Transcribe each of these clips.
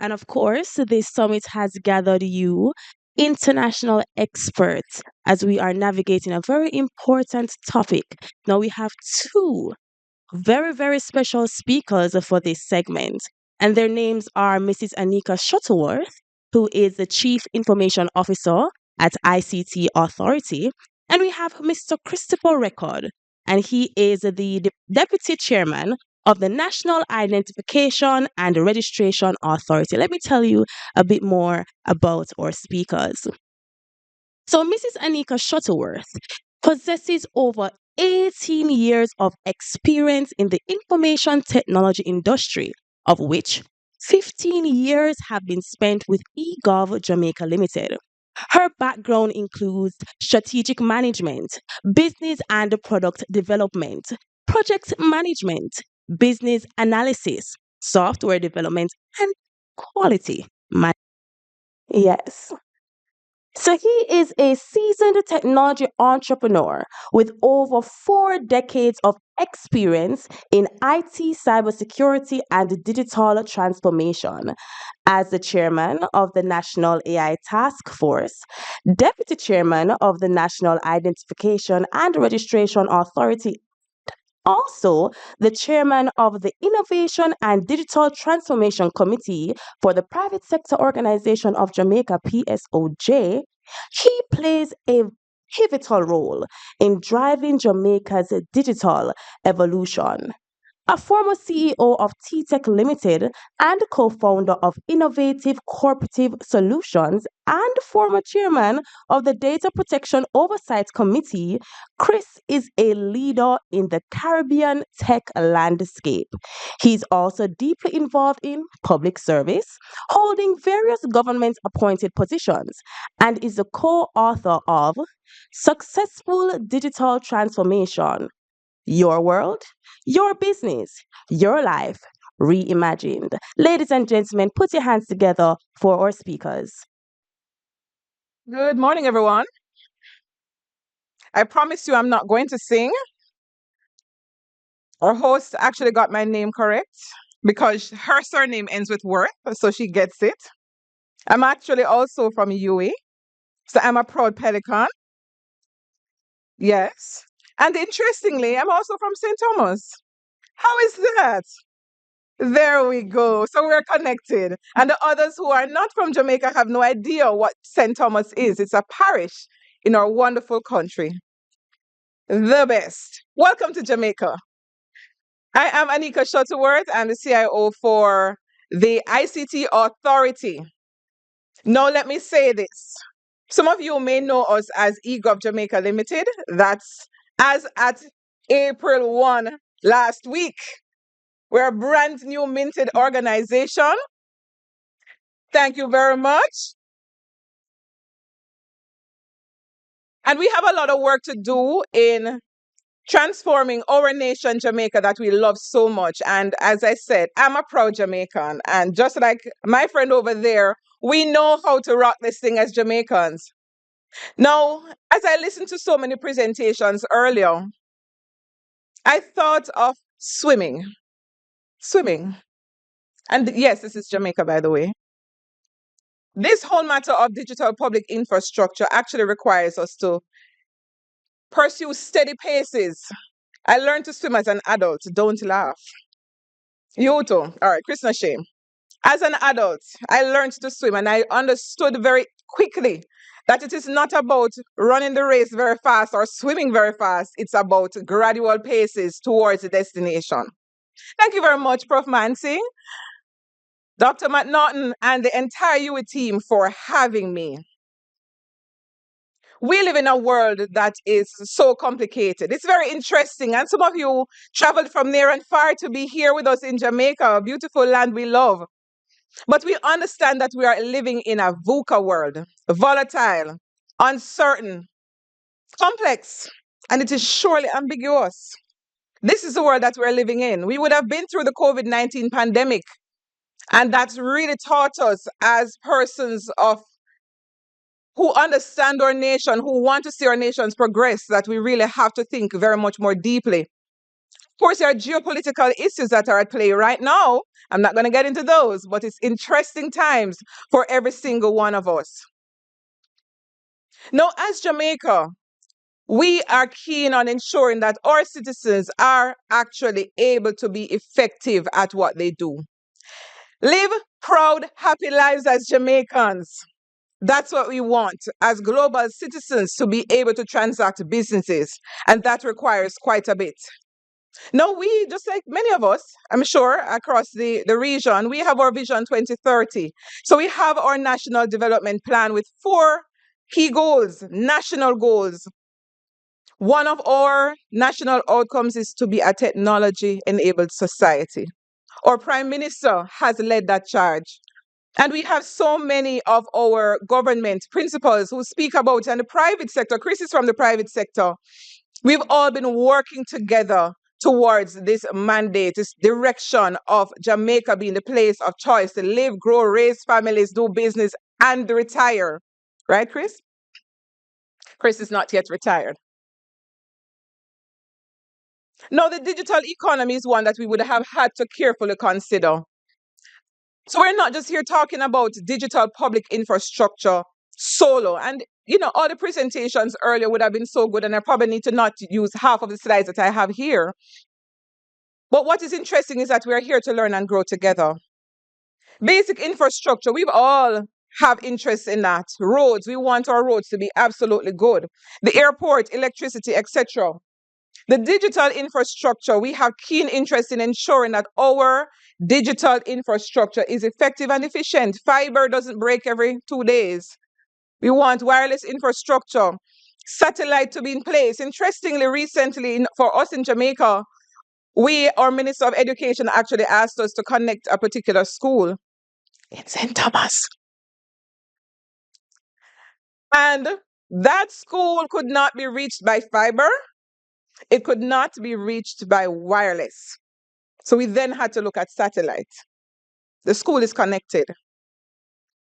And of course, this summit has gathered you, international experts, as we are navigating a very important topic. Now, we have two very, very special speakers for this segment, and their names are Mrs. Anika Shuttleworth, who is the Chief Information Officer at ICT Authority, and we have Mr. Christopher Reckord, and he is the Deputy Chairman of the National Identification and Registration Authority. Let me tell you a bit more about our speakers. So, Mrs. Anika Shuttleworth possesses over 18 years of experience in the information technology industry, of which 15 years have been spent with eGov Jamaica Limited. Her background includes strategic management, business and product development, project management, business analysis, software development, and quality management. Yes. So he is a seasoned technology entrepreneur with over 4 decades of experience in IT, cybersecurity, and digital transformation. As the chairman of the National AI Task Force, deputy chairman of the National Identification and Registration Authority, also the chairman of the Innovation and Digital Transformation Committee for the Private Sector Organization of Jamaica, PSOJ, he plays a pivotal role in driving Jamaica's digital evolution. A former CEO of T-Tech Limited and co-founder of Innovative Cooperative Solutions and former chairman of the Data Protection Oversight Committee, Chris is a leader in the Caribbean tech landscape. He's also deeply involved in public service, holding various government-appointed positions, and is the co-author of Successful Digital Transformation: Your World, Your Business, Your Life Reimagined. Ladies and gentlemen, put your hands together for our speakers. Good morning, everyone. I promise you I'm not going to sing. Our host actually got my name correct because her surname ends with Worth, so she gets it. I'm actually also from UA, so I'm a proud Pelican. Yes. And interestingly, I'm also from St. Thomas. How is that? There we go. So we're connected. And the others who are not from Jamaica have no idea what St. Thomas is. It's a parish in our wonderful country. The best. Welcome to Jamaica. I am Anika Shuttleworth. I'm the CIO for the ICT Authority. Now, let me say this. Some of you may know us as eGov Jamaica Limited. That's as at April 1 last week. We're a brand new minted organization. Thank you very much. And we have a lot of work to do in transforming our nation, Jamaica, that we love so much. And as I said, I'm a proud Jamaican. And just like my friend over there, we know how to rock this thing as Jamaicans. Now, as I listened to so many presentations earlier, I thought of swimming. Swimming. And yes, this is Jamaica, by the way. This whole matter of digital public infrastructure actually requires us to pursue steady paces. I learned to swim as an adult. Don't laugh. You too. All right, Krishna shame. As an adult, I learned to swim and I understood very quickly that it is not about running the race very fast or swimming very fast. It's about gradual paces towards the destination. Thank you very much, Prof. Mansing, Dr. McNaughton, and the entire UA team for having me. We live in a world that is so complicated. It's very interesting. And some of you traveled from near and far to be here with us in Jamaica, a beautiful land we love. But we understand that we are living in a VUCA world, volatile, uncertain, complex, and it is surely ambiguous. This is the world that we're living in. We would have been through the COVID-19 pandemic, and that's really taught us as persons of who understand our nation, who want to see our nations progress, that we really have to think very much more deeply Of course, there are geopolitical issues that are at play right now. I'm not going to get into those, but it's interesting times for every single one of us. Now, as Jamaica, we are keen on ensuring that our citizens are actually able to be effective at what they do. Live proud, happy lives as Jamaicans. That's what we want as global citizens, to be able to transact businesses, and that requires quite a bit. Now, we, just like many of us, I'm sure, across the region, we have our Vision 2030. So we have our National Development Plan with 4 key goals, national goals. One of our national outcomes is to be a technology-enabled society. Our Prime Minister has led that charge. And we have so many of our government principals who speak about, and the private sector, Chris is from the private sector. We've all been working together towards this mandate, this direction of Jamaica being the place of choice to live, grow, raise families, do business, and retire. Right, Chris? Chris is not yet retired. Now, the digital economy is one that we would have had to carefully consider. So we're not just here talking about digital public infrastructure solo. And, all the presentations earlier would have been so good, and I probably need to not use half of the slides that I have here. But what is interesting is that we're here to learn and grow together. Basic infrastructure, we've all have interest in that. Roads, we want our roads to be absolutely good. The airport, electricity, etc. The digital infrastructure, we have keen interest in ensuring that our digital infrastructure is effective and efficient. Fiber doesn't break every 2 days. We want wireless infrastructure, satellite to be in place. Interestingly, recently, for us in Jamaica, our Minister of Education actually asked us to connect a particular school in St. Thomas. And that school could not be reached by fiber. It could not be reached by wireless. So we then had to look at satellite. The school is connected.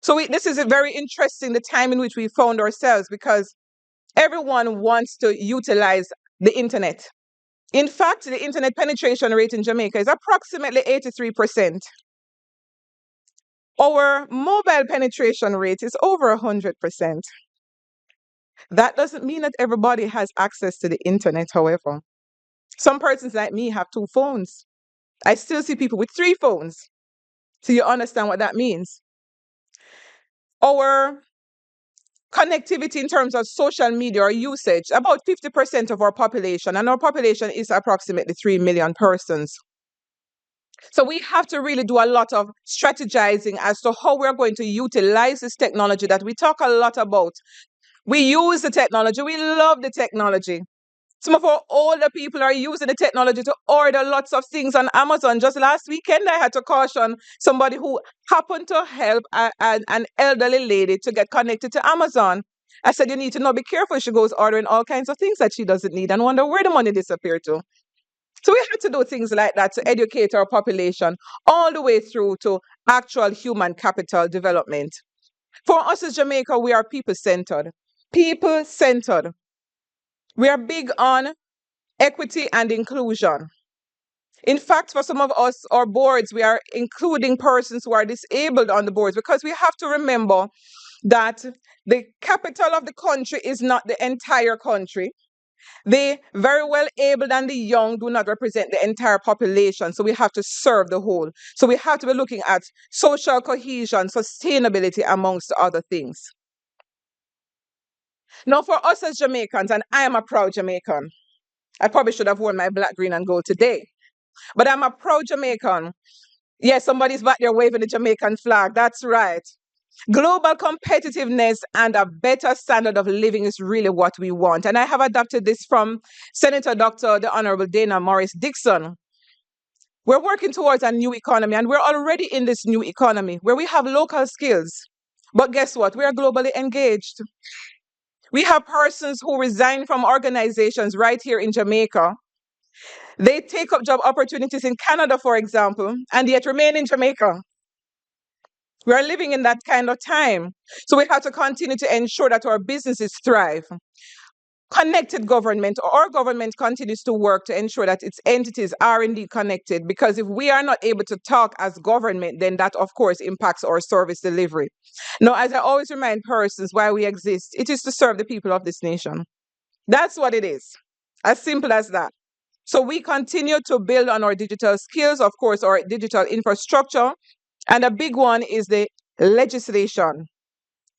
So this is a very interesting, the time in which we found ourselves, because everyone wants to utilize the internet. In fact, the internet penetration rate in Jamaica is approximately 83%. Our mobile penetration rate is over 100%. That doesn't mean that everybody has access to the internet, however. Some persons like me have 2 phones. I still see people with 3 phones. So you understand what that means. Our connectivity in terms of social media or usage, about 50% of our population, and our population is approximately 3 million persons. So we have to really do a lot of strategizing as to how we're going to utilize this technology that we talk a lot about. We use the technology. We love the technology. Some of our older people are using the technology to order lots of things on Amazon. Just last weekend, I had to caution somebody who happened to help an elderly lady to get connected to Amazon. I said, you need to know, be careful. She goes ordering all kinds of things that she doesn't need and wonder where the money disappeared to. So we had to do things like that to educate our population all the way through to actual human capital development. For us as Jamaica, we are people-centered. People-centered. We are big on equity and inclusion. In fact, for some of us, our boards, we are including persons who are disabled on the boards, because we have to remember that the capital of the country is not the entire country. The very well abled and the young do not represent the entire population, so we have to serve the whole. So we have to be looking at social cohesion, sustainability, amongst other things. Now, for us as Jamaicans, and I am a proud Jamaican, I probably should have worn my black, green, and gold today, but I'm a proud Jamaican. Yes, somebody's back there waving the Jamaican flag. That's right. Global competitiveness and a better standard of living is really what we want. And I have adopted this from Senator Dr. the Honorable Dana Morris Dixon. We're working towards a new economy, and we're already in this new economy where we have local skills. But guess what? We are globally engaged. We have persons who resign from organizations right here in Jamaica. They take up job opportunities in Canada, for example, and yet remain in Jamaica. We are living in that kind of time. So we have to continue to ensure that our businesses thrive. connected government, or government continues to work to ensure that its entities are indeed connected, because if we are not able to talk as government, then that of course impacts our service delivery. Now, as I always remind persons why we exist, it is to serve the people of this nation. That's what it is. As simple as that. So we continue to build on our digital skills, of course, our digital infrastructure. And a big one is the legislation.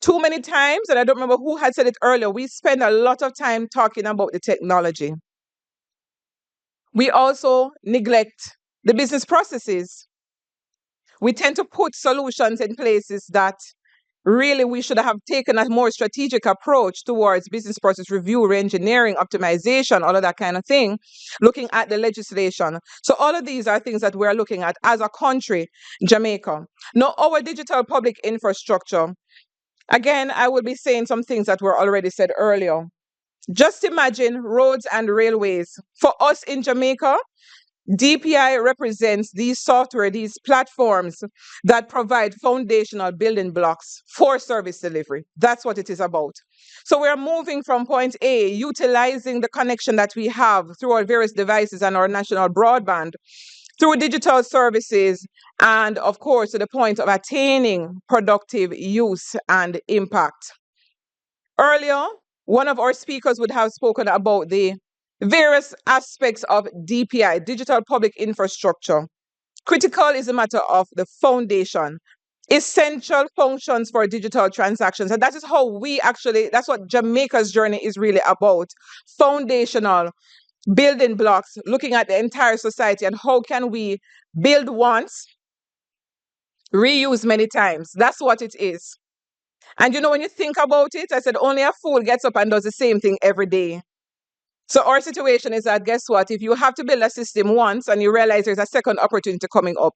Too many times, and I don't remember who had said it earlier, we spend a lot of time talking about the technology. We also neglect the business processes. We tend to put solutions in places that really we should have taken a more strategic approach towards business process review, re-engineering, optimization, all of that kind of thing, looking at the legislation. So all of these are things that we're looking at as a country, Jamaica. Now, our digital public infrastructure, again, I will be saying some things that were already said earlier. Just imagine roads and railways. For us in Jamaica, DPI represents these software, these platforms that provide foundational building blocks for service delivery. That's what it is about. So we're moving from point A, utilizing the connection that we have through our various devices and our national broadband, through digital services, and of course, to the point of attaining productive use and impact. Earlier, one of our speakers would have spoken about the various aspects of DPI, digital public infrastructure. Critical is a matter of the foundation, essential functions for digital transactions. And that is how we actually, that's what Jamaica's journey is really about. Foundational building blocks, looking at the entire society and how can we build once, reuse many times. That's what it is. And you know, when you think about it, I said only a fool gets up and does the same thing every day. So our situation is that, guess what? If you have to build a system once and you realize there's a second opportunity coming up,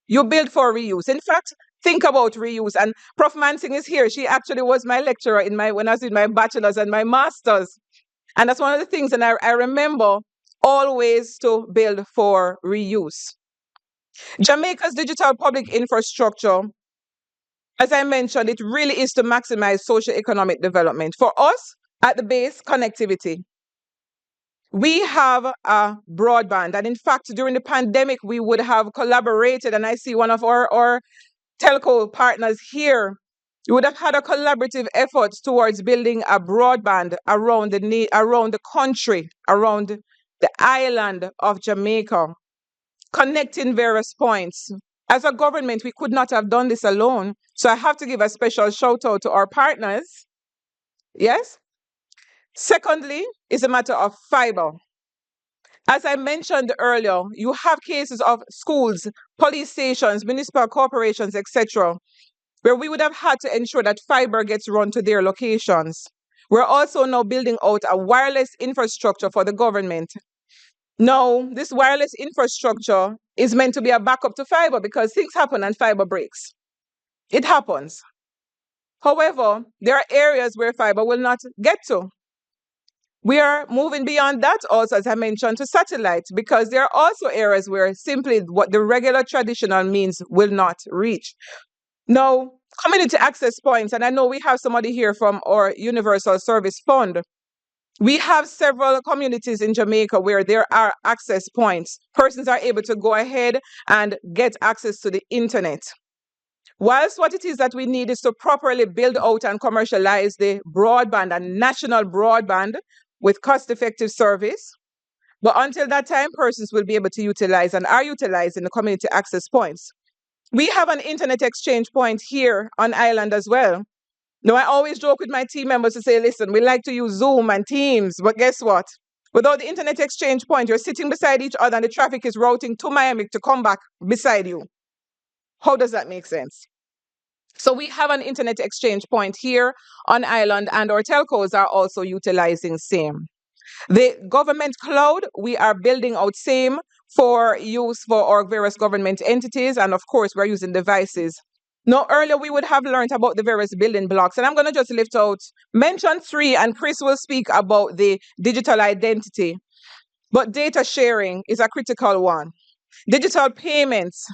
you build for reuse. In fact, think about reuse. And Prof. Mansing is here. She actually was my lecturer when I was in my bachelor's and my master's. And that's one of the things that I remember always to build for reuse. Jamaica's digital public infrastructure, as I mentioned, it really is to maximize socio-economic development. For us, at the base, connectivity. We have a broadband, and in fact, during the pandemic, we would have collaborated, and I see one of our telco partners here. We would have had a collaborative effort towards building a broadband around the country, around the island of Jamaica, connecting various points. As a government, we could not have done this alone. So I have to give a special shout out to our partners. Yes? Secondly, is a matter of fiber. As I mentioned earlier, you have cases of schools, police stations, municipal corporations, etc., where we would have had to ensure that fiber gets run to their locations. We're also now building out a wireless infrastructure for the government. Now, this wireless infrastructure is meant to be a backup to fiber because things happen and fiber breaks. It happens. However, there are areas where fiber will not get to. We are moving beyond that also, as I mentioned, to satellite, because there are also areas where simply what the regular traditional means will not reach. Now, community access points, and I know we have somebody here from our Universal Service Fund. We have several communities in Jamaica where there are access points. Persons are able to go ahead and get access to the internet. Whilst what it is that we need is to properly build out and commercialize the broadband and national broadband with cost-effective service. But until that time, persons will be able to utilize and are utilizing the community access points. We have an internet exchange point here on island as well. Now, I always joke with my team members to say, listen, we like to use Zoom and Teams, but guess what? Without the internet exchange point, you're sitting beside each other and the traffic is routing to Miami to come back beside you. How does that make sense? So we have an internet exchange point here on island, and our telcos are also utilizing same. The government cloud, we are building out same for use for our various government entities, and of course, we're using devices. Now, earlier we would have learned about the various building blocks, and I'm going to just lift out, mention 3, and Chris will speak about the digital identity. But data sharing is a critical one. Digital payments,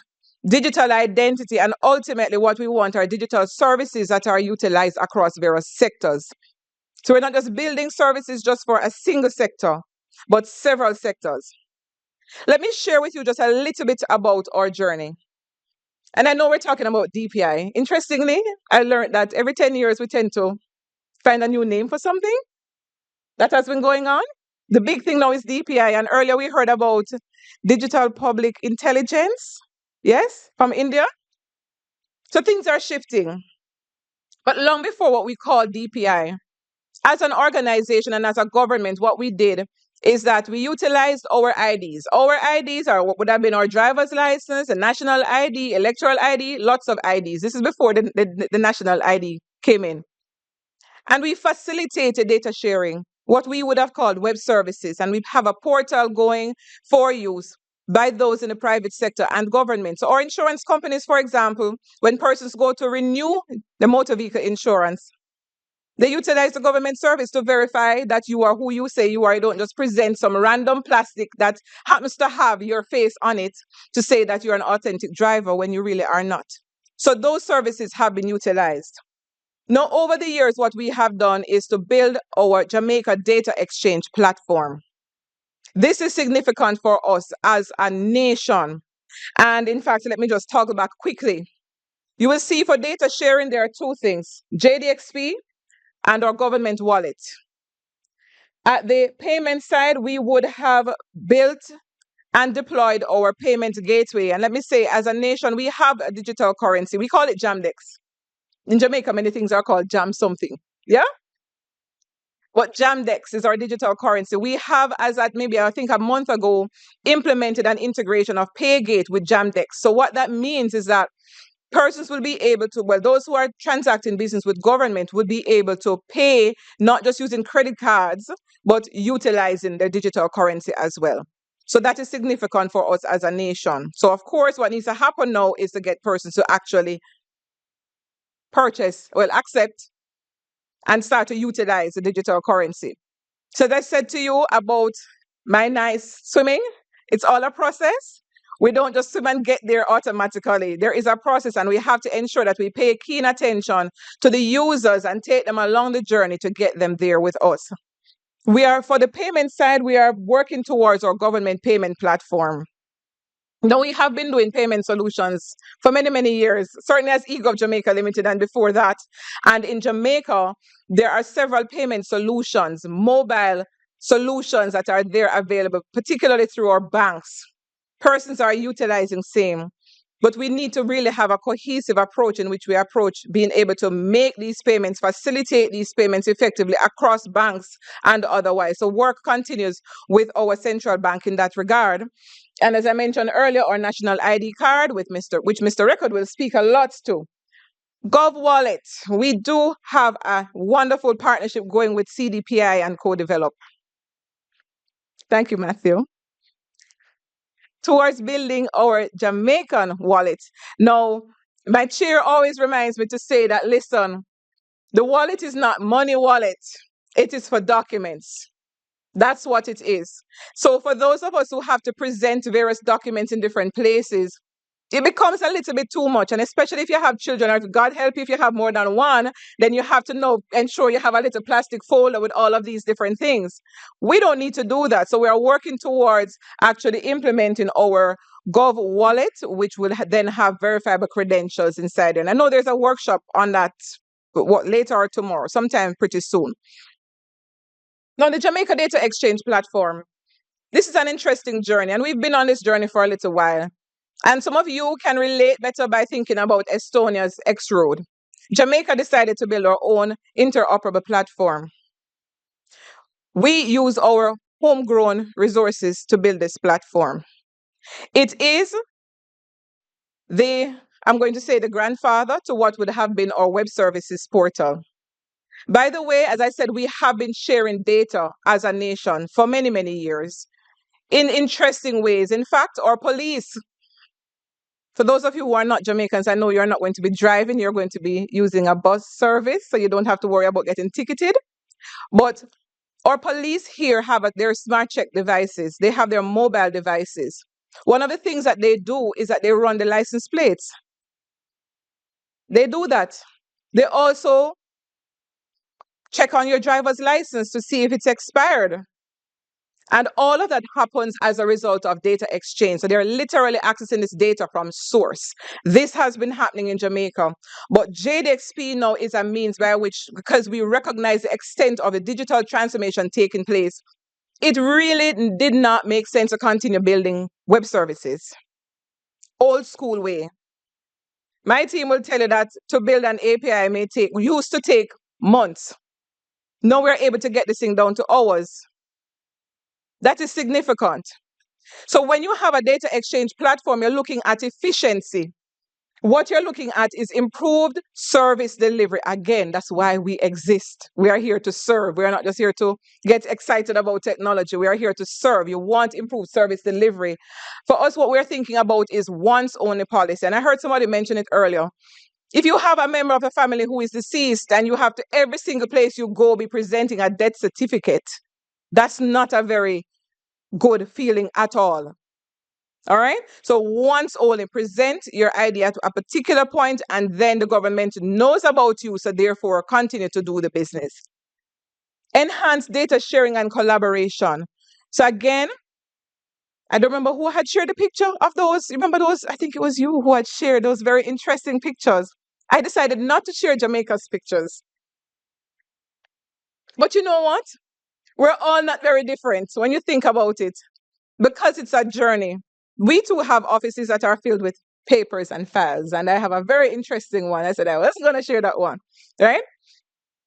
digital identity, and ultimately what we want are digital services that are utilized across various sectors. So we're not just building services just for a single sector, but several sectors. Let me share with you just a little bit about our journey. And I know we're talking about DPI. Interestingly, I learned that every 10 years we tend to find a new name for something that has been going on. The big thing now is DPI. And earlier we heard about digital public intelligence, yes, from India. So things are shifting. But long before what we call DPI, as an organization and as a government, what we did is that we utilized our IDs. Our IDs are what would have been our driver's license, a national ID, electoral ID, lots of IDs. This is before the national ID came in. And we facilitated data sharing, what we would have called web services. And we have a portal going for use by those in the private sector and government. So our insurance companies, for example, when persons go to renew the motor vehicle insurance, they utilize the government service to verify that you are who you say you are. You don't just present some random plastic that happens to have your face on it to say that you're an authentic driver when you really are not. So those services have been utilized. Now, over the years, what we have done is to build our Jamaica data exchange platform. This is significant for us as a nation. And in fact, let me just talk about quickly. You will see for data sharing, there are two things, JDXP and our government wallet. At the payment side, we would have built and deployed our payment gateway. And let me say, as a nation, we have a digital currency. We call it JAMDEX. In Jamaica, many things are called jam something. Yeah? But JAMDEX is our digital currency. We have, as at maybe I think a month ago, implemented an integration of PayGate with JAMDEX. So what that means is that persons will be able to, well, those who are transacting business with government would be able to pay not just using credit cards, but utilizing their digital currency as well. So that is significant for us as a nation. So of course, what needs to happen now is to get persons to actually purchase, well, accept and start to utilize the digital currency. So as I said to you about my nice swimming, it's all a process. We don't just swim and get there automatically. There is a process, and we have to ensure that we pay keen attention to the users and take them along the journey to get them there with us. For the payment side, we are working towards our government payment platform. Now, we have been doing payment solutions for many, many years, certainly as eGov Jamaica Limited and before that. And in Jamaica, there are several payment solutions, mobile solutions that are there available, particularly through our banks. Persons are utilizing same. But we need to really have a cohesive approach in which we approach being able to make these payments, facilitate these payments effectively across banks and otherwise. So work continues with our central bank in that regard. And as I mentioned earlier, our national ID card, which Mr. Reckord will speak a lot to. Gov Wallet, we do have a wonderful partnership going with CDPI and co-develop. Thank you, Matthew. Towards building our Jamaican wallet. Now, my chair always reminds me to say that, listen, the wallet is not money wallet. It is for documents. That's what it is. So for those of us who have to present various documents in different places, it becomes a little bit too much. And especially if you have children, or God help you if you have more than one, then you have to ensure you have a little plastic folder with all of these different things. We don't need to do that. So we are working towards actually implementing our Gov wallet, which will then have verifiable credentials inside. And I know there's a workshop on that later or tomorrow, sometime pretty soon. Now, the Jamaica Data Exchange platform, this is an interesting journey, and we've been on this journey for a little while. And some of you can relate better by thinking about Estonia's X-Road. Jamaica decided to build our own interoperable platform. We use our homegrown resources to build this platform. It is I'm going to say the grandfather to what would have been our web services portal. By the way, as I said, we have been sharing data as a nation for many, many years in interesting ways. In fact, our police, for those of you who are not Jamaicans, I know you're not going to be driving, you're going to be using a bus service, so you don't have to worry about getting ticketed. But our police here have their smart check devices. They have their mobile devices. One of the things that they do is that they run the license plates. They do that. They also check on your driver's license to see if it's expired. And all of that happens as a result of data exchange. So they're literally accessing this data from source. This has been happening in Jamaica. But JDXP now is a means by which, because we recognize the extent of the digital transformation taking place, it really did not make sense to continue building web services. Old school way. My team will tell you that to build an API used to take months. Now we're able to get this thing down to hours. That is significant. So when you have a data exchange platform, you're looking at efficiency. What you're looking at is improved service delivery. Again, that's why we exist. We are here to serve. We are not just here to get excited about technology. We are here to serve. You want improved service delivery. For us, what we're thinking about is once only policy. And I heard somebody mention it earlier. If you have a member of a family who is deceased and you have to, every single place you go, be presenting a death certificate, that's not a very good feeling at all. All right. So once only present your ID at a particular point, and then the government knows about you. So therefore, continue to do the business. Enhance data sharing and collaboration. So again, I don't remember who had shared the picture of those. Remember those? I think it was you who had shared those very interesting pictures. I decided not to share Jamaica's pictures. But you know what? We're all not very different when you think about it, because it's a journey. We too have offices that are filled with papers and files, and I have a very interesting one. I said I was going to share that one, right?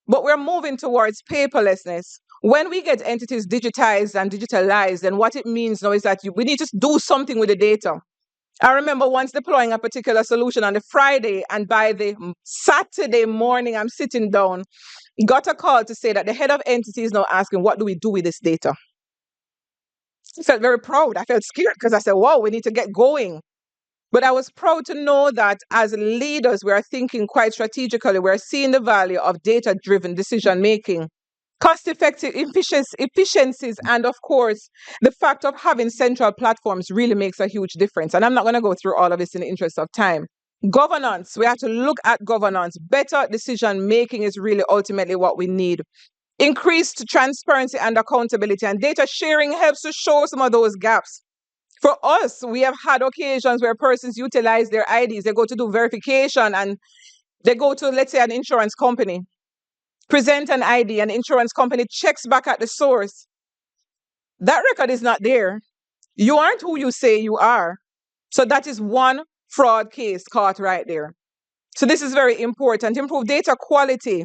But we're moving towards paperlessness. When we get entities digitized and digitalized, then what it means now is that we need to do something with the data. I remember once deploying a particular solution on the Friday, and by the Saturday morning, I'm sitting down, got a call to say that the head of entity is now asking, what do we do with this data? I felt very proud. I felt scared because I said, wow, we need to get going. But I was proud to know that as leaders, we are thinking quite strategically. We're seeing the value of data-driven decision making, cost-effective efficiencies, and of course, the fact of having central platforms really makes a huge difference. And I'm not going to go through all of this in the interest of time. Governance, we have to look at governance. Better decision making is really ultimately what we need. Increased transparency and accountability, and data sharing helps to show some of those gaps. For us, we have had occasions where persons utilize their IDs. They go to do verification and they go to, let's say, an insurance company, present an ID, and insurance company checks back at the source. That record is not there. You aren't who you say you are. So that is one fraud case caught right there. So this is very important. Improve data quality.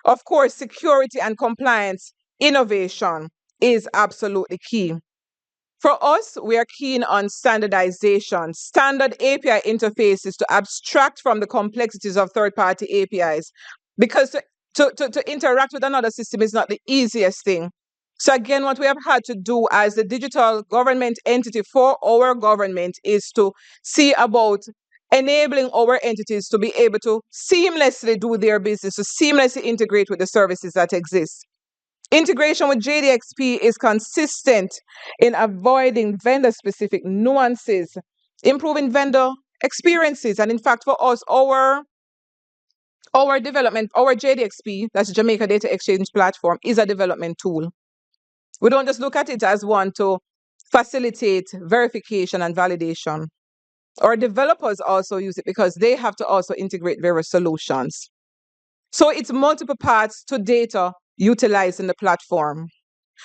Of course, security and compliance, innovation is absolutely key. For us, we are keen on standardization, standard API interfaces to abstract from the complexities of third-party APIs, because to interact with another system is not the easiest thing. So again, what we have had to do as the digital government entity for our government is to see about enabling our entities to be able to seamlessly do their business, to seamlessly integrate with the services that exist. Integration with JDXP is consistent in avoiding vendor-specific nuances, improving vendor experiences. And in fact, for us, our development, our JDXP, that's Jamaica Data Exchange Platform, is a development tool. We don't just look at it as one to facilitate verification and validation. Our developers also use it because they have to also integrate various solutions. So it's multiple paths to data utilized in the platform.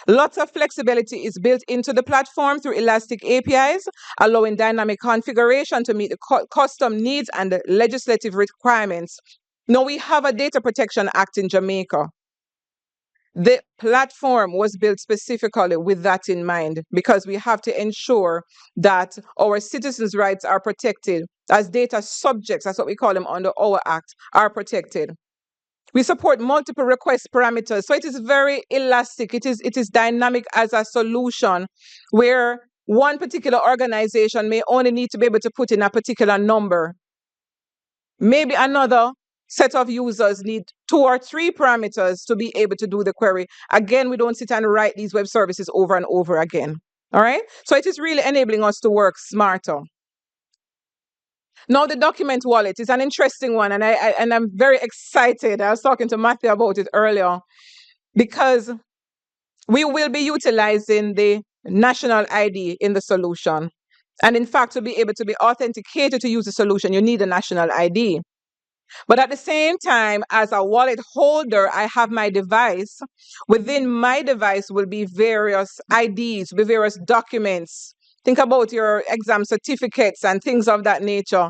Lots of flexibility is built into the platform through elastic APIs, allowing dynamic configuration to meet the custom needs and the legislative requirements. Now, we have a Data Protection Act in Jamaica. The platform was built specifically with that in mind, because we have to ensure that our citizens' rights are protected as data subjects, that's what we call them under our act, are protected. We support multiple request parameters. So it is very elastic. It is dynamic as a solution where one particular organization may only need to be able to put in a particular number. Maybe another set of users need 2 or 3 parameters to be able to do the query. Again, we don't sit and write these web services over and over again. All right? So it is really enabling us to work smarter. Now, the document wallet is an interesting one, and I'm very excited. I was talking to Matthew about it earlier. because we will be utilizing the national ID in the solution. And in fact, to be able to be authenticated to use the solution, you need a national ID. But at the same time, as a wallet holder, I have my device. Within my device will be various IDs, will be various documents. Think about your exam certificates and things of that nature.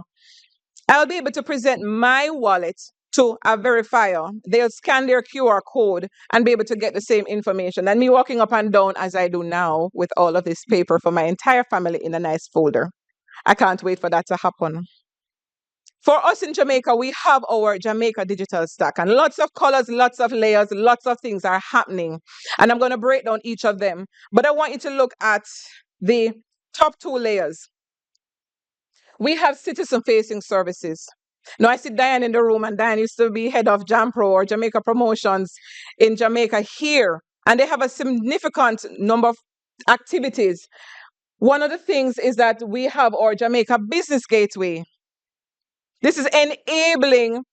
I'll be able to present my wallet to a verifier. They'll scan their QR code and be able to get the same information. And me walking up and down as I do now with all of this paper for my entire family in a nice folder. I can't wait for that to happen. For us in Jamaica, we have our Jamaica digital stack, and lots of colors, lots of layers, lots of things are happening. And I'm going to break down each of them. But I want you to look at the top two layers. We have citizen-facing services. Now, I see Diane in the room, and Diane used to be head of JAMPRO or Jamaica Promotions in Jamaica here. And they have a significant number of activities. One of the things is that we have our Jamaica Business Gateway. This is enabling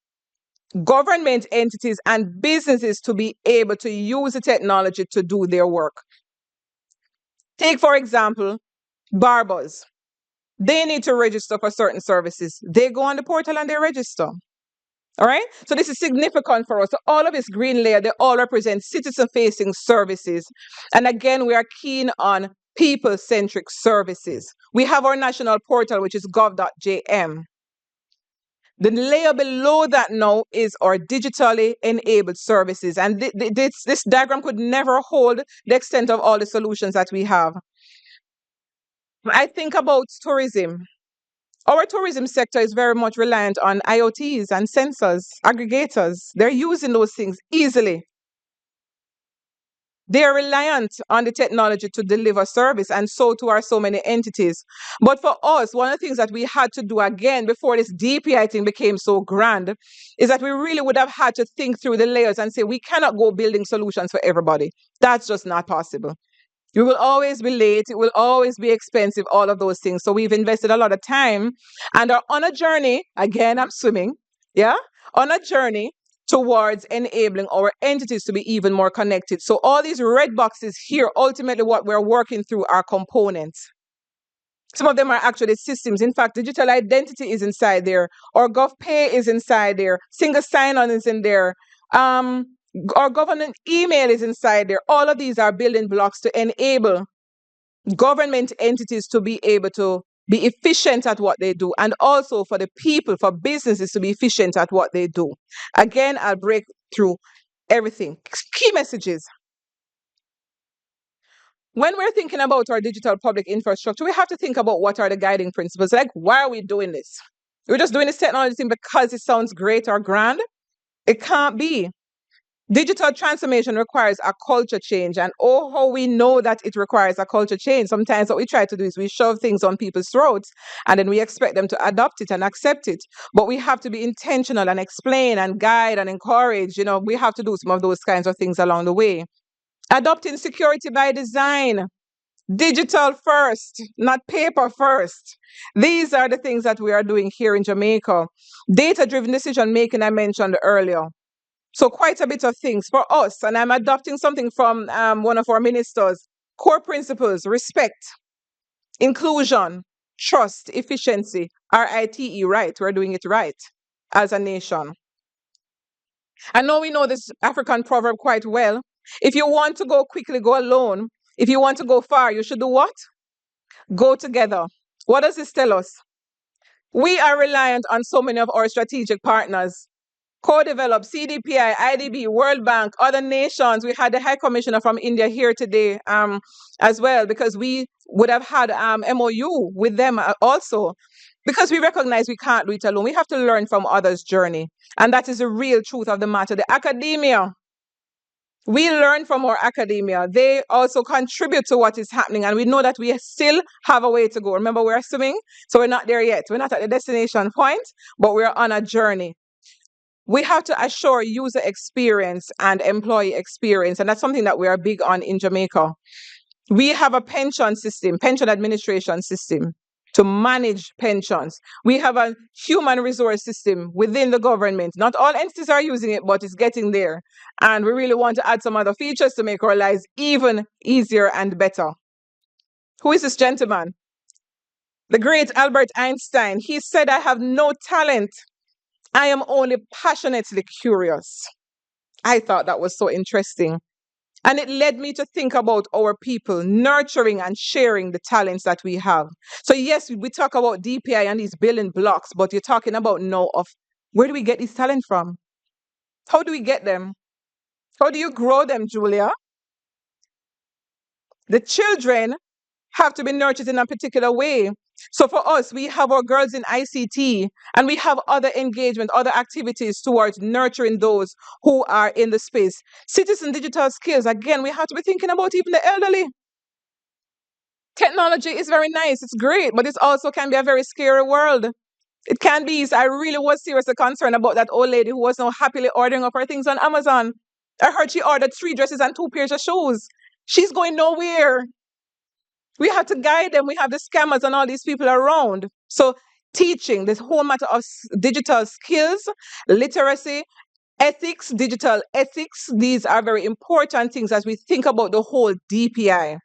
government entities and businesses to be able to use the technology to do their work. Take, for example, barbers. They need to register for certain services. They go on the portal and they register. All right? So this is significant for us. So all of this green layer, they all represent citizen-facing services. And again, we are keen on people-centric services. We have our national portal, which is gov.jm. The layer below that now is our digitally enabled services. And this diagram could never hold the extent of all the solutions that we have. I think about tourism. Our tourism sector is very much reliant on IoTs and sensors, aggregators. They're using those things easily. They are reliant on the technology to deliver service, and so too are so many entities. But for us, one of the things that we had to do again before this DPI thing became so grand is that we really would have had to think through the layers and say, we cannot go building solutions for everybody. That's just not possible. You will always be late. It will always be expensive, all of those things. So we've invested a lot of time and are on a journey. Again, I'm swimming. Yeah. On a journey towards enabling our entities to be even more connected. So all these red boxes here, ultimately what we're working through are components. Some of them are actually systems. In fact, digital identity is inside there, or GovPay is inside there, single sign-on is in there. Our government email is inside there. All of these are building blocks to enable government entities to be able to be efficient at what they do, and also for the people, for businesses to be efficient at what they do. Again, I'll break through everything. Key messages. When we're thinking about our digital public infrastructure, we have to think about what are the guiding principles. Like, why are we doing this? We're just doing this technology thing because it sounds great or grand? It can't be. Digital transformation requires a culture change, and oh, how we know that it requires a culture change. Sometimes what we try to do is we shove things on people's throats and then we expect them to adopt it and accept it. But we have to be intentional and explain and guide and encourage. You know, we have to do some of those kinds of things along the way. Adopting security by design. Digital first, not paper first. These are the things that we are doing here in Jamaica. Data-driven decision making, I mentioned earlier. So quite a bit of things for us, and I'm adopting something from one of our ministers. Core principles: respect, inclusion, trust, efficiency, RITE, right. We're doing it right as a nation. I know we know this African proverb quite well. If you want to go quickly, go alone. If you want to go far, you should do what? Go together. What does this tell us? We are reliant on so many of our strategic partners. Co-develop, CDPI, IDB, World Bank, other nations. We had the High Commissioner from India here today as well, because we would have had MOU with them also, because we recognize we can't do it alone. We have to learn from others' journey. And that is the real truth of the matter. The academia, we learn from our academia. They also contribute to what is happening. And we know that we still have a way to go. Remember, we're swimming, so we're not there yet. We're not at the destination point, but we're on a journey. We have to assure user experience and employee experience, and that's something that we are big on in Jamaica. We have a pension system, pension administration system. to manage pensions. We have a human resource system within the government. Not all entities are using it, but it's getting there. And we really want to add some other features to make our lives even easier and better. Who is this gentleman? The great Albert Einstein. He said, I have no talent. I am only passionately curious. I thought that was so interesting. And it led me to think about our people nurturing and sharing the talents that we have. So yes, we talk about DPI and these building blocks, but you're talking about now of where do we get these talent from? How do we get them? How do you grow them, Julia? The children have to be nurtured in a particular way. So for us, we have our girls in ICT and we have other engagement, other activities towards nurturing those who are in the space. Citizen digital skills, again, we have to be thinking about even the elderly. Technology is very nice, it's great, but it also can be a very scary world. It can be. So I really was seriously concerned about that old lady who was now happily ordering up her things on Amazon. I heard she ordered 3 dresses and 2 pairs of shoes. She's going nowhere. We have to guide them. We have the scammers and all these people around. So teaching this whole matter of digital skills, literacy, ethics, digital ethics, these are very important things as we think about the whole DPI.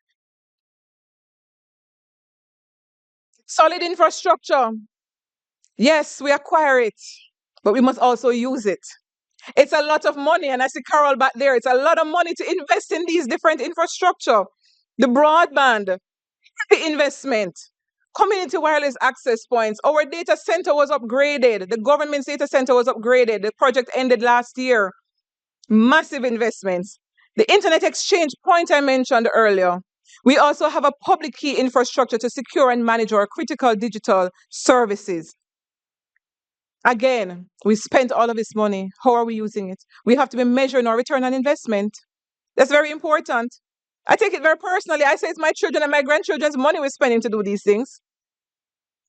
Solid infrastructure. Yes, we acquire it, but we must also use it. It's a lot of money, and I see Carol back there. It's a lot of money to invest in these different infrastructure. The broadband, the investment, community wireless access points. Our data center was upgraded. The government's data center was upgraded. The project ended last year. Massive investments. The internet exchange point I mentioned earlier. We also have a public key infrastructure to secure and manage our critical digital services. Again, we spent all of this money. How are we using it? We have to be measuring our return on investment. That's very important. I take it very personally. I say it's my children and my grandchildren's money we're spending to do these things.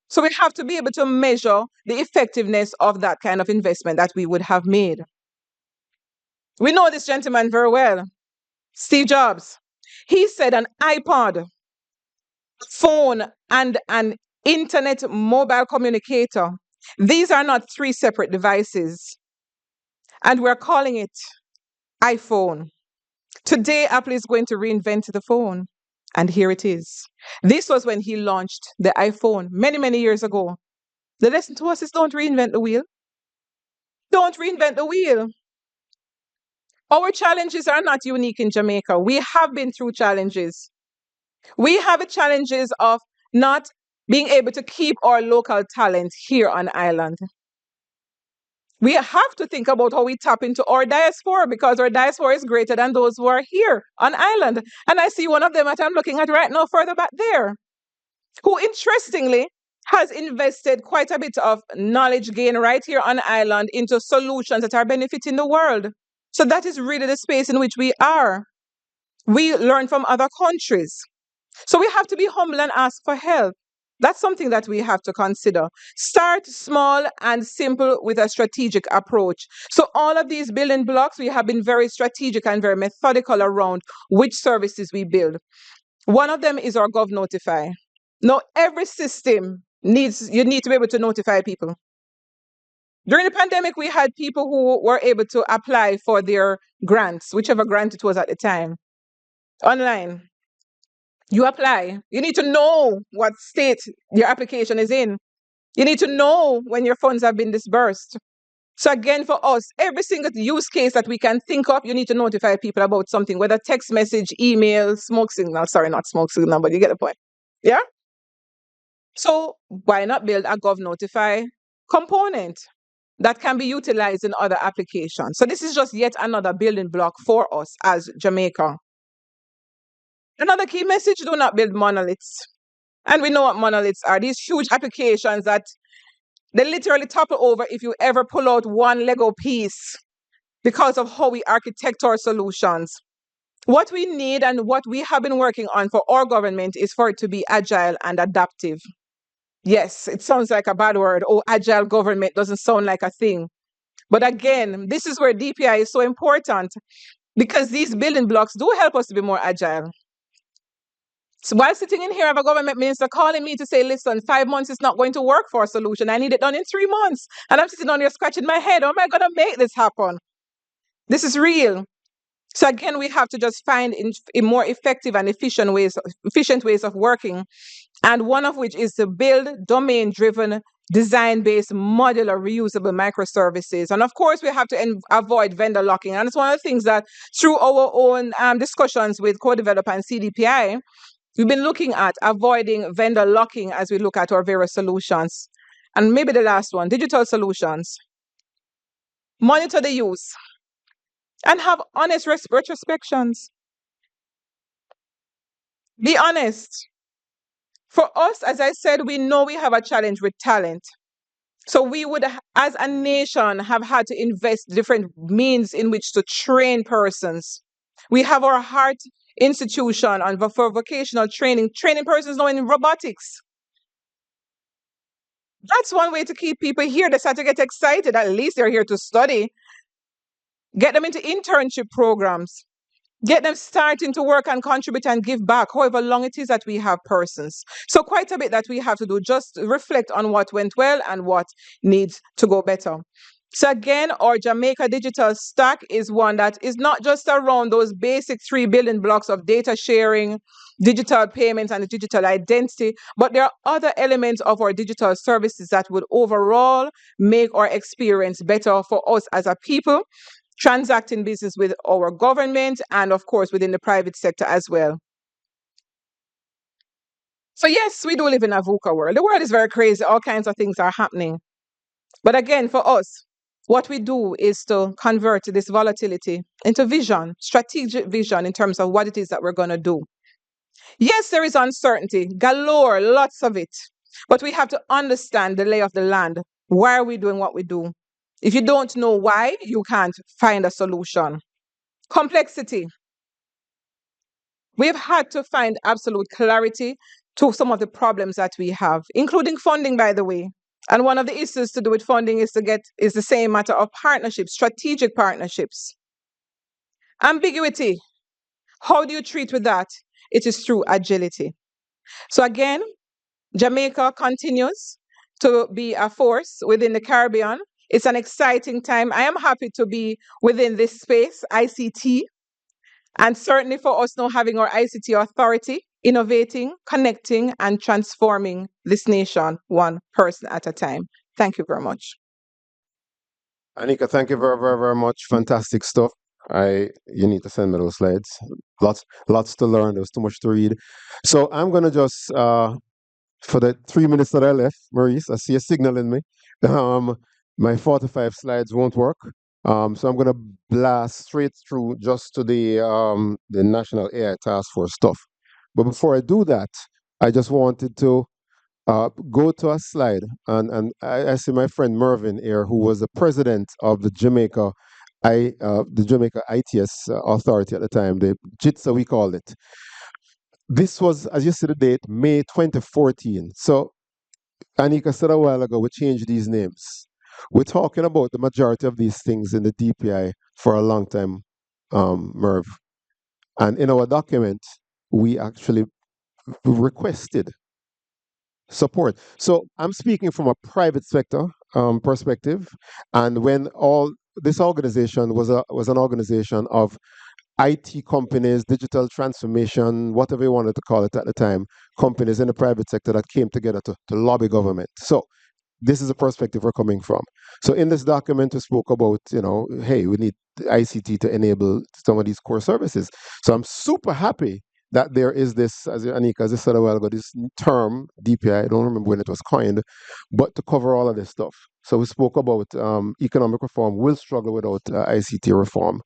So we have to be able to measure the effectiveness of that kind of investment that we would have made. We know this gentleman very well, Steve Jobs. He said an iPod, phone, and an internet mobile communicator. These are not 3 separate devices. And we're calling it iPhone. Today, Apple is going to reinvent the phone. And here it is. This was when he launched the iPhone many, many years ago. The lesson to us is don't reinvent the wheel. Don't reinvent the wheel. Our challenges are not unique in Jamaica. We have been through challenges. We have the challenges of not being able to keep our local talent here on island. We have to think about how we tap into our diaspora because our diaspora is greater than those who are here on island. And I see one of them that I'm looking at right now further back there, who interestingly has invested quite a bit of knowledge gain right here on island into solutions that are benefiting the world. So that is really the space in which we are. We learn from other countries. So we have to be humble and ask for help. That's something that we have to consider. Start small and simple with a strategic approach. So all of these building blocks, we have been very strategic and very methodical around which services we build. One of them is our Gov Notify. Now, every system you need to be able to notify people. During the pandemic, we had people who were able to apply for their grants, whichever grant it was at the time, online. You apply. You need to know what state your application is in. You need to know when your funds have been disbursed. So again, for us, every single use case that we can think of, you need to notify people about something, whether text message, email, smoke signal. Sorry, not smoke signal, but you get the point. Yeah? So why not build a Gov Notify component that can be utilized in other applications? So this is just yet another building block for us as Jamaica. Another key message, do not build monoliths. And we know what monoliths are. These huge applications that they literally topple over if you ever pull out one Lego piece because of how we architect our solutions. What we need and what we have been working on for our government is for it to be agile and adaptive. Yes, it sounds like a bad word. Oh, agile government doesn't sound like a thing. But again, this is where DPI is so important because these building blocks do help us to be more agile. So while sitting in here, I have a government minister calling me to say, listen, 5 months is not going to work for a solution. I need it done in 3 months. And I'm sitting on here scratching my head. How am I going to make this happen? This is real. So again, we have to just find in more effective and efficient ways of working, and one of which is to build domain-driven, design-based, modular, reusable microservices. And of course, we have to avoid vendor locking. And it's one of the things that through our own discussions with co-developer and CDPI, we've been looking at avoiding vendor locking as we look at our various solutions. And maybe the last one, digital solutions. Monitor the use and have honest retrospections. Be honest. For us, as I said, we know we have a challenge with talent. So we would, as a nation, have had to invest different means in which to train persons. We have our heart institution for vocational training persons now in robotics. That's one way to keep people here. They start to get excited. At least they're here to study. Get them into internship programs. Get them starting to work and contribute and give back, however long it is that we have persons. So quite a bit that we have to do, just reflect on what went well and what needs to go better. So again, our Jamaica digital stack is one that is not just around those basic 3 billion blocks of data sharing, digital payments, and digital identity, but there are other elements of our digital services that would overall make our experience better for us as a people, transacting business with our government, and of course within the private sector as well. So yes, we do live in a VUCA world. The world is very crazy. All kinds of things are happening. But again, for us, what we do is to convert this volatility into vision, strategic vision in terms of what it is that we're going to do. Yes, there is uncertainty, galore, lots of it. But we have to understand the lay of the land. Why are we doing what we do? If you don't know why, you can't find a solution. Complexity. We've had to find absolute clarity to some of the problems that we have, including funding, by the way. And one of the issues to do with funding is the same matter of partnerships, strategic partnerships. Ambiguity. How do you treat with that? It is through agility. So again, Jamaica continues to be a force within the Caribbean. It's an exciting time. I am happy to be within this space, ICT, and certainly for us now having our ICT authority, innovating, connecting, and transforming this nation one person at a time. Thank you very much. Anika, thank you very, very, very much. Fantastic stuff. You need to send me those slides. Lots to learn. There's too much to read. So I'm gonna just for the 3 minutes that I left, Maurice, I see a signal in me. My 45 slides won't work. So I'm gonna blast straight through just to the National AI Task Force stuff. But before I do that, I just wanted to go to a slide, and I see my friend Mervyn here, who was the president of the Jamaica ITS authority at the time, the JITSA we called it. This was, as you see the date, May 2014. So Anika said a while ago, we changed these names. We're talking about the majority of these things in the DPI for a long time, Merv. And in our document, we actually requested support. So I'm speaking from a private sector perspective, and when all this organization was an organization of IT companies, digital transformation, whatever you wanted to call it at the time, companies in the private sector that came together to lobby government. So this is the perspective we're coming from. So in this document, we spoke about, hey, we need ICT to enable some of these core services. So I'm super happy that there is this, as Anika, as I said a while ago, this term, DPI, I don't remember when it was coined, but to cover all of this stuff. So we spoke about economic reform will struggle without ICT reform.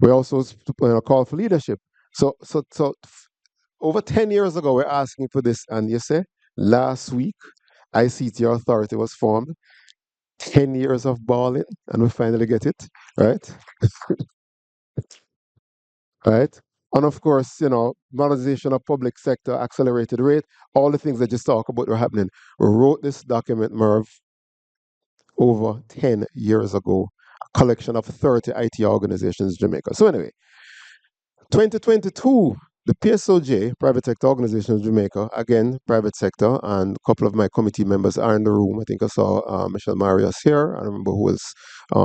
We also call for leadership. So over 10 years ago, we're asking for this, and you say, last week, ICT authority was formed. 10 years of balling, and we finally get it, right? Right? And of course, modernization of public sector, accelerated rate, all the things that just talk about were happening. We wrote this document, Merv, over 10 years ago, a collection of 30 IT organizations in Jamaica. So anyway, 2022, the PSOJ, Private Sector Organization of Jamaica, again, private sector, and a couple of my committee members are in the room. I think I saw Michelle Marias here. I remember who was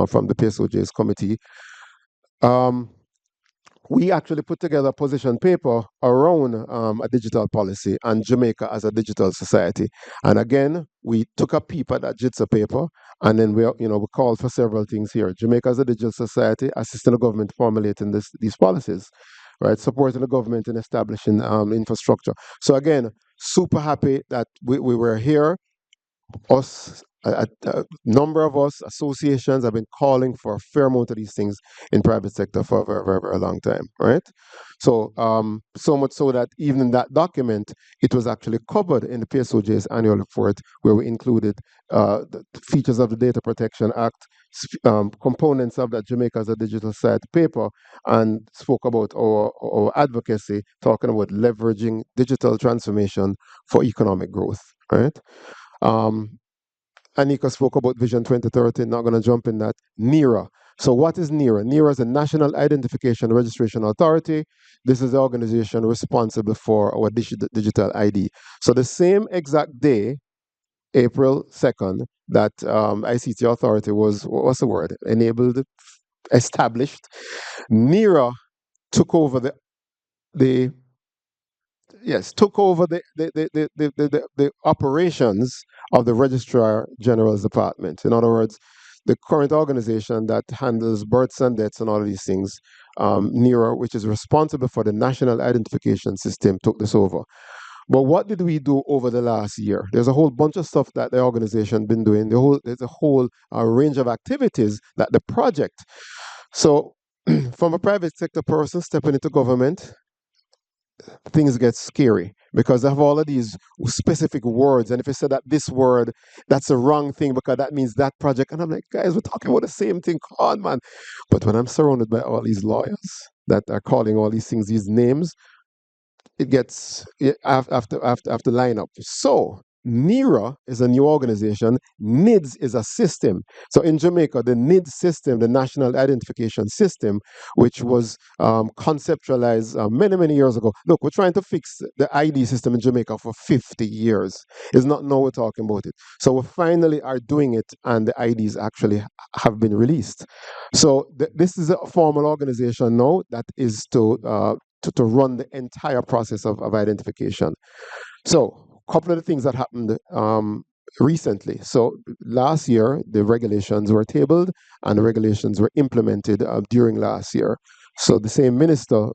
from the PSOJ's committee. We actually put together a position paper around a digital policy and Jamaica as a digital society. And again, we took a peep at that JITSA paper, and then we called for several things here. Jamaica as a digital society, assisting the government formulating these policies, right? Supporting the government in establishing infrastructure. So again, super happy that we were here. Us, a number of us, associations have been calling for a fair amount of these things in private sector for a very, very, very long time, right? So, so much so that even in that document, it was actually covered in the PSOJ's annual report, where we included the features of the Data Protection Act, components of that Jamaica as a digital society paper, and spoke about our advocacy, talking about leveraging digital transformation for economic growth, right? Anika spoke about Vision 2030, not going to jump in that. NIRA. So what is NIRA? NIRA is the National Identification Registration Authority. This is the organization responsible for our digital ID. So the same exact day, April 2nd, that ICT Authority was, what's the word? Enabled, established. NIRA took over took over the operations of the Registrar General's Department. In other words, the current organization that handles births and deaths and all of these things, NIRA, which is responsible for the National Identification System, took this over. But what did we do over the last year? There's a whole bunch of stuff that the organization been doing. There's a whole range of activities that the project. So, from a private sector person stepping into government, things get scary because they have all of these specific words. And if you say that this word, that's the wrong thing because that means that project. And I'm like, guys, we're talking about the same thing. Come on, man. But when I'm surrounded by all these lawyers that are calling all these things these names, it gets after line up. So NIRA is a new organization. NIDS is a system. So in Jamaica, the NIDS system, the National Identification System, which was conceptualized many, many years ago. Look, we're trying to fix the ID system in Jamaica for 50 years. It's not now we're talking about it. So we finally are doing it, and the IDs actually have been released. So this is a formal organization now that is to run the entire process of identification. So, a couple of the things that happened recently. So, last year, the regulations were tabled and the regulations were implemented during last year. So, the same minister,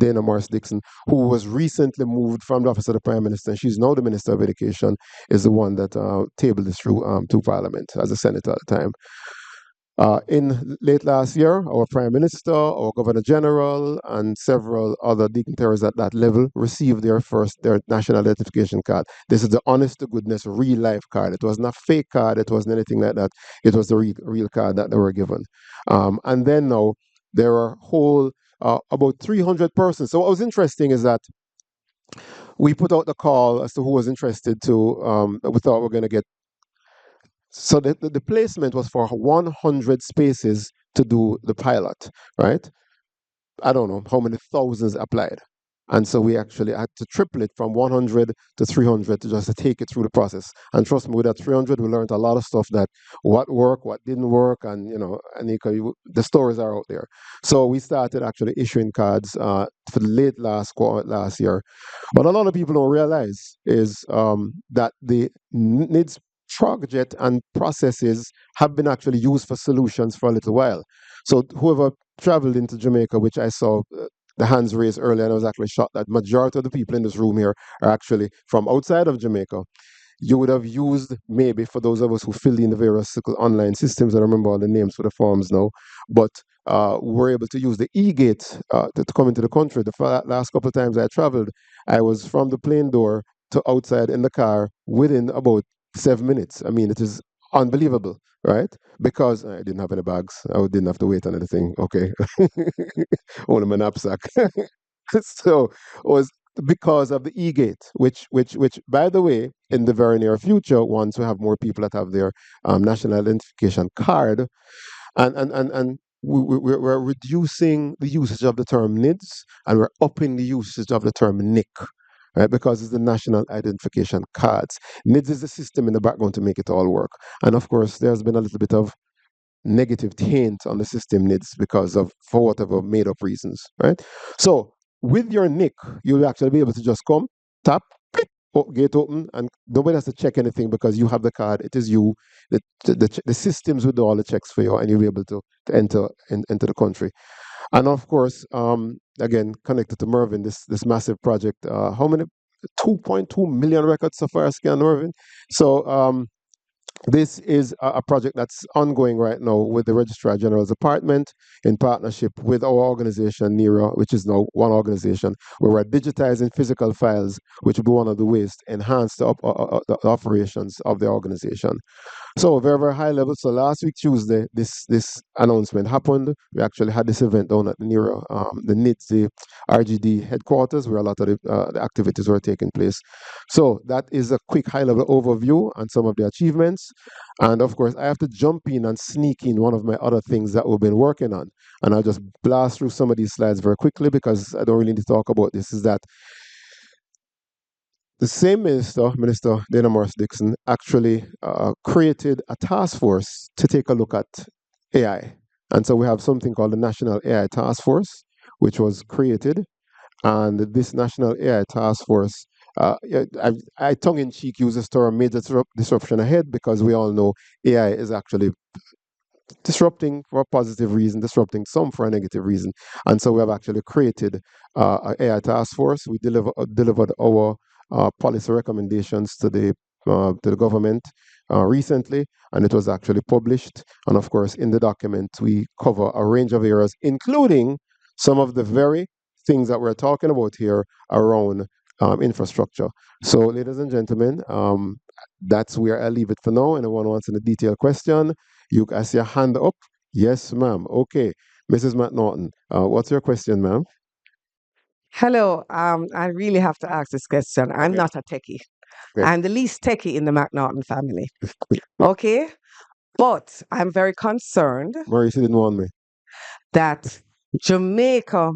Dana Morris Dixon, who was recently moved from the office of the Prime Minister, and she's now the Minister of Education, is the one that tabled this through to Parliament as a senator at the time. In late last year, our Prime Minister, our Governor General, and several other dignitaries at that level received their national identification card. This is the honest to goodness real life card. It wasn't a fake card. It wasn't anything like that. It was the real card that they were given. And then now there are whole about 300 persons. So what was interesting is that we put out the call as to who was interested to. We thought we were going to get. So the placement was for 100 spaces to do the pilot, right? I don't know how many thousands applied. And so we actually had to triple it from 100 to 300 to just to take it through the process. And trust me, with that 300, we learned a lot of stuff that what worked, what didn't work. And, Anika, the stories are out there. So we started actually issuing cards for the late last year. But a lot of people don't realize is that the NIDS project and processes have been actually used for solutions for a little while. So whoever traveled into Jamaica, which I saw the hands raised earlier, and I was actually shocked that majority of the people in this room here are actually from outside of Jamaica. You would have used, maybe for those of us who filled in the various online systems, I don't remember all the names for the forms now, but were able to use the e-gate to come into the country. The last couple of times I traveled, I was from the plane door to outside in the car within about 7 minutes. I mean, it is unbelievable, right? Because I didn't have any bags. I didn't have to wait on anything. Okay. Only my knapsack. So it was because of the e-gate, which, by the way, in the very near future, once we have more people that have their national identification card, and we're reducing the usage of the term NIDS and we're upping the usage of the term NIC, right? Because it's the national identification cards. NIDS is the system in the background to make it all work. And of course, there's been a little bit of negative taint on the system NIDS because of, for whatever made up reasons, right? So with your NIC, you'll actually be able to just come, tap, gate open, and nobody has to check anything because you have the card. It is you. The systems will do all the checks for you, and you'll be able to enter into the country. And of course, again, connected to Mervyn, this massive project. How many? 2.2 million records so far scanned, Mervyn. So this is a project that's ongoing right now with the Registrar General's Department in partnership with our organization, NIRA, which is now one organization, where we're digitizing physical files, which will be one of the ways to enhance the operations of the organization. So very, very high level. So last week, Tuesday, this announcement happened. We actually had this event down at the NIRA, the NIDS, the RGD headquarters, where a lot of the activities were taking place. So that is a quick high level overview and some of the achievements. And of course, I have to jump in and sneak in one of my other things that we've been working on. And I'll just blast through some of these slides very quickly because I don't really need to talk about this. Is that the same Minister Dana Morris Dixon, actually created a task force to take a look at AI. And so we have something called the National AI Task Force, which was created. And this National AI Task Force, I tongue-in-cheek use the term major disruption ahead because we all know AI is actually disrupting for a positive reason, disrupting some for a negative reason. And so we have actually created an AI task force. We delivered our policy recommendations to the government recently, and it was actually published. And of course, in the document, we cover a range of areas, including some of the very things that we're talking about here around infrastructure. So, ladies and gentlemen, that's where I leave it for now. Anyone wants a detailed question, I see a hand up. Yes, ma'am. Okay. Mrs. McNaughton, what's your question, ma'am? Hello. I really have to ask this question. I'm Okay. not a techie. Okay. I'm the least techie in the McNaughton family. Okay? But I'm very concerned Maurice didn't want me. that Jamaica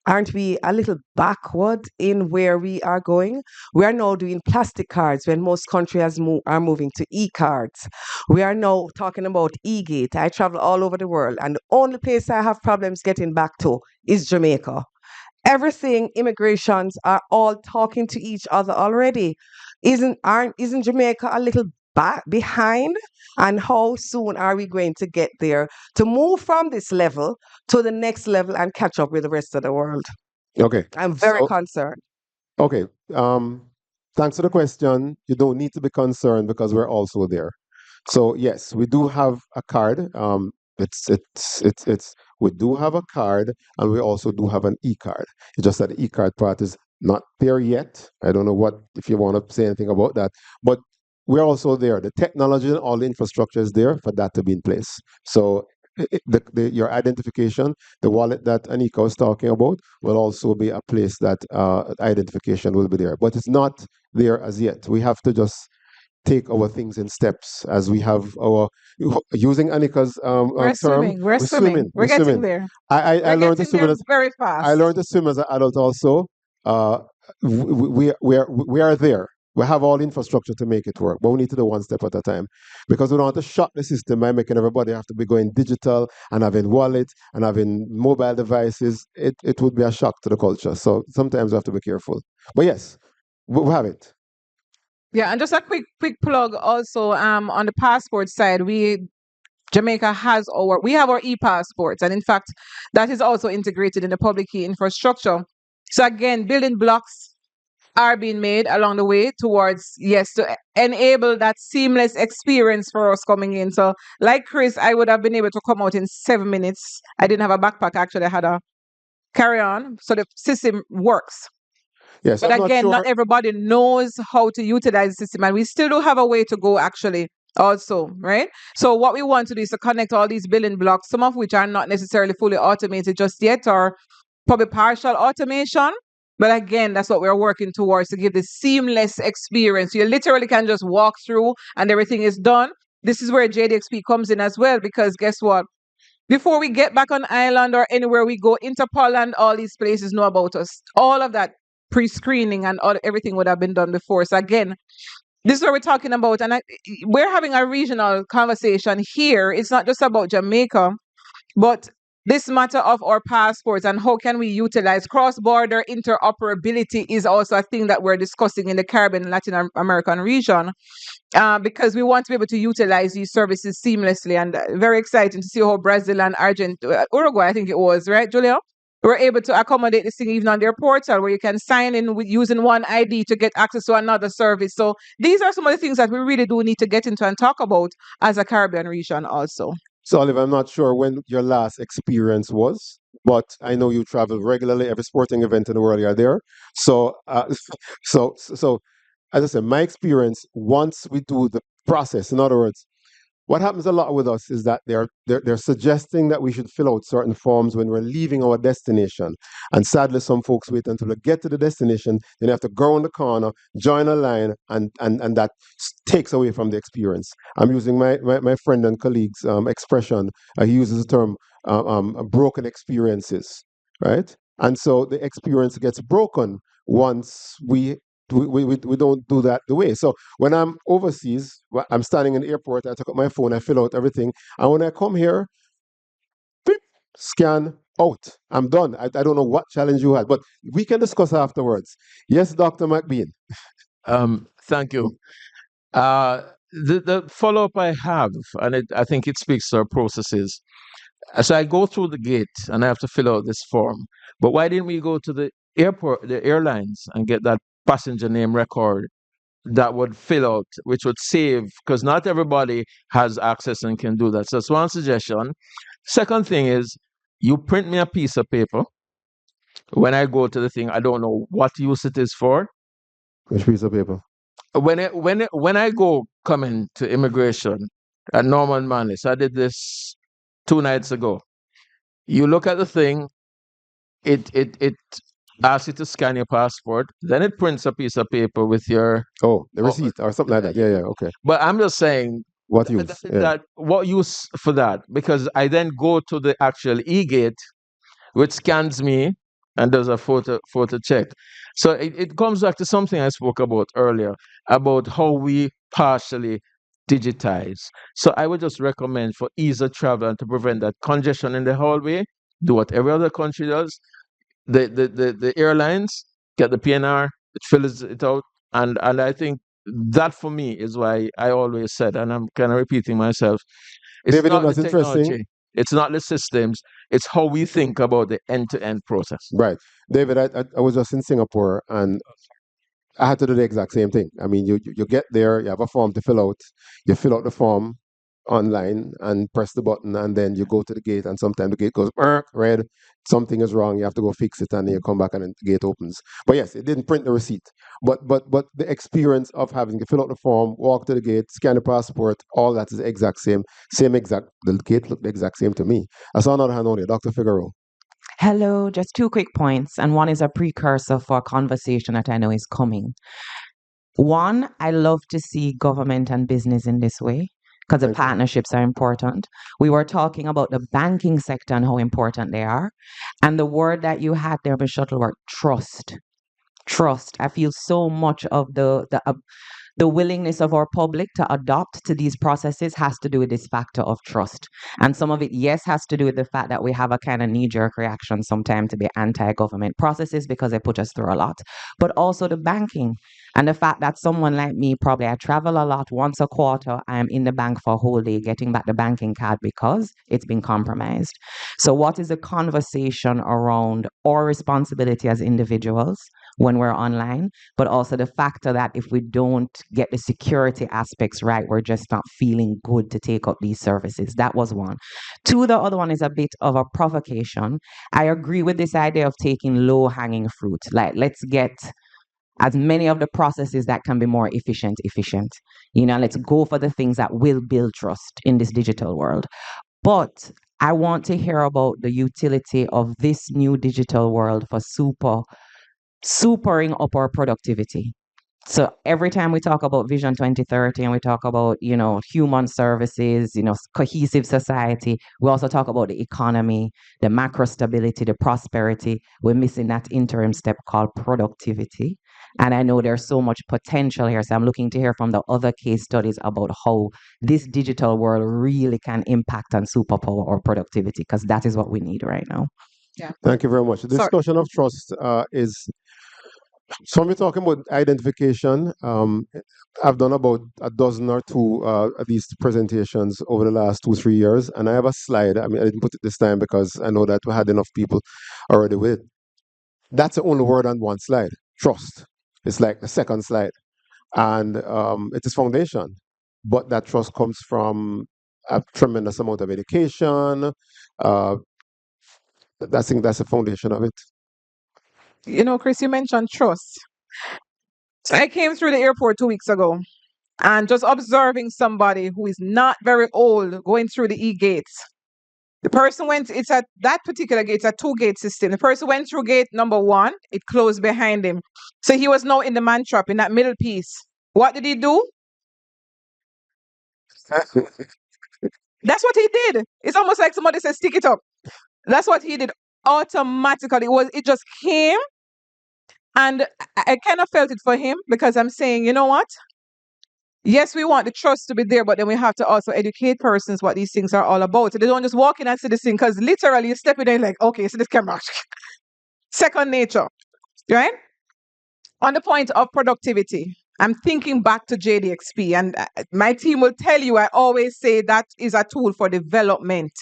aren't we a little backward in where we are going? We are now doing plastic cards when most countries are moving to e-cards. We are now talking about e-gate. I travel all over the world, and the only place I have problems getting back to is Jamaica. Everything immigrations are all talking to each other already. Isn't Jamaica a little behind? And how soon are we going to get there to move from this level to the next level and catch up with the rest of the world? Okay. I'm very concerned. Okay. Thanks for the question. You don't need to be concerned because we're also there. So yes, we do have a card. We do have a card, and we also do have an e-card. It's just that the e-card part is not there yet. I don't know if you want to say anything about that, but we're also there. The technology and all the infrastructure is there for that to be in place. So your identification, the wallet that Anika was talking about, will also be a place that identification will be there. But it's not there as yet. We have to just take our things in steps as we have our using Anika's We're term. swimming. We're swimming. We're getting there. I learned to Getting swim there as very fast. I learned to swim as an adult also. We are there. We have all the infrastructure to make it work, but we need to do one step at a time because we don't want to shock the system by making everybody have to be going digital and having wallets and having mobile devices. It would be a shock to the culture. So sometimes we have to be careful. But yes, we have it. Yeah, and just a quick plug also on the passport side, Jamaica have our e-passports, and in fact that is also integrated in the public key infrastructure. So again, building blocks are being made along the way towards to enable that seamless experience for us coming in. So like Chris, I would have been able to come out in 7 minutes. I didn't have a backpack, actually I had a carry-on, so the system works. Yes, but again, not everybody knows how to utilize the system, and we still do have a way to go actually also, right? So what we want to do is to connect all these building blocks, some of which are not necessarily fully automated just yet, or probably partial automation. But again, that's what we're working towards, to give this seamless experience. You literally can just walk through and everything is done. This is where JDXP comes in as well, because guess what? before we get back on island or anywhere we go, into Poland, all these places know about us. All of that pre-screening and everything would have been done before. So again, this is what we're talking about. And we're having a regional conversation here. It's not just about Jamaica, but this matter of our passports and how can we utilize cross-border interoperability is also a thing that we're discussing in the Caribbean and Latin American region, because we want to be able to utilize these services seamlessly. And very exciting to see how Brazil and Argentina, Uruguay, I think it was, right, Julia? We're able to accommodate this thing even on their portal where you can sign in with using one ID to get access to another service. So these are some of the things that we really do need to get into and talk about as a Caribbean region also. So, Olive, I'm not sure when your last experience was, but I know you travel regularly. Every sporting event in the world, you're there. So, so as I said, my experience once we do the process, in other words, what happens a lot with us is that they're suggesting that we should fill out certain forms when we're leaving our destination. And sadly, some folks wait until they get to the destination, then they have to go in the corner, join a line, and that takes away from the experience. I'm using my friend and colleague's expression. He uses the term broken experiences, right? And so the experience gets broken once we don't do that the way. So when I'm overseas, I'm standing in the airport, I take out my phone, I fill out everything. And when I come here, beep, scan out. I'm done. I don't know what challenge you had, but we can discuss afterwards. Yes, Dr. McBean. Thank you. The follow up I have, and I think it speaks to our processes. As I go through the gate and I have to fill out this form, but why didn't we go to the airport, the airlines, and get that passenger name record that would fill out, which would save, because not everybody has access and can do that. So that's one suggestion. Second thing is, you print me a piece of paper. When I go to the thing, I don't know what use it is for. Which piece of paper? When I go coming to immigration at Norman Manley, so I did this 2 nights ago. You look at the thing, it asks you to scan your passport, then it prints a piece of paper with your the receipt or something like that. Yeah, okay. But I'm just saying what use? That what use for that? Because I then go to the actual e-gate, which scans me and does a photo check. So it comes back to something I spoke about earlier about how we partially digitize. So I would just recommend, for ease of travel and to prevent that congestion in the hallway, do what every other country does. The airlines get the PNR, it fills it out, and I think that for me is why I always said, and I'm kind of repeating myself, it's David, not that's the technology, interesting. it's not the systems, it's how we think about the end-to-end process. Right. David, I was just in Singapore and I had to do the exact same thing. I mean, you get there, you have a form to fill out, you fill out the form online and press the button, and then you go to the gate, and sometimes the gate goes red, something is wrong, you have to go fix it, and then you come back and then the gate opens. But yes, it didn't print the receipt. But the experience of having to fill out the form, walk to the gate, scan the passport, all that is the exact same exact, the gate looked the exact same to me. I saw another hand on it, Dr. Figueroa. Hello, just 2 quick points, and one is a precursor for a conversation that I know is coming. One, I love to see government and business in this way because the partnerships are important. We were talking about the banking sector and how important they are. And the word that you had there, Ms. Shuttleworth, trust. Trust. I feel so much of the willingness of our public to adopt to these processes has to do with this factor of trust. And some of it, yes, has to do with the fact that we have a kind of knee-jerk reaction sometimes to be anti-government processes because they put us through a lot. But also the banking and the fact that someone like me, probably I travel a lot, once a quarter, I am in the bank for a whole day getting back the banking card because it's been compromised. So what is the conversation around our responsibility as individuals when we're online, but also the factor that if we don't get the security aspects right, we're just not feeling good to take up these services. That was one. Two, the other one is a bit of a provocation. I agree with this idea of taking low-hanging fruit. Like, let's get as many of the processes that can be more efficient. Let's go for the things that will build trust in this digital world. But I want to hear about the utility of this new digital world for supering up our productivity. So every time we talk about Vision 2030 and we talk about, human services, cohesive society, we also talk about the economy, the macro stability, the prosperity. We're missing that interim step called productivity. And I know there's so much potential here. So I'm looking to hear from the other case studies about how this digital world really can impact and superpower our productivity, because that is what we need right now. Yeah. Thank you very much. The Sorry. discussion of trust is, so when we're talking about identification, I've done about a dozen or two of these presentations over the last 2-3 years, and I have a slide. I mean, I didn't put it this time because I know that we had enough people already with it. That's the only word on one slide, trust. It's like the second slide, and it is foundation. But that trust comes from a tremendous amount of education. I think that's the foundation of it. Chris, you mentioned trust. So I came through the airport 2 weeks ago and just observing somebody who is not very old going through the e-gates. The person it's at that particular gate, it's a two-gate system. The person went through gate number 1, it closed behind him. So he was now in the man trap, in that middle piece. What did he do? That's what he did. It's almost like somebody said, stick it up. That's what he did automatically. It just came, and I kind of felt it for him, because I'm saying, you know what? Yes, we want the trust to be there, but then we have to also educate persons what these things are all about. So they don't just walk in and see this thing, because literally you step in there like, okay, so this camera. Second nature, right? On the point of productivity, I'm thinking back to JDXP, and my team will tell you, I always say that is a tool for development.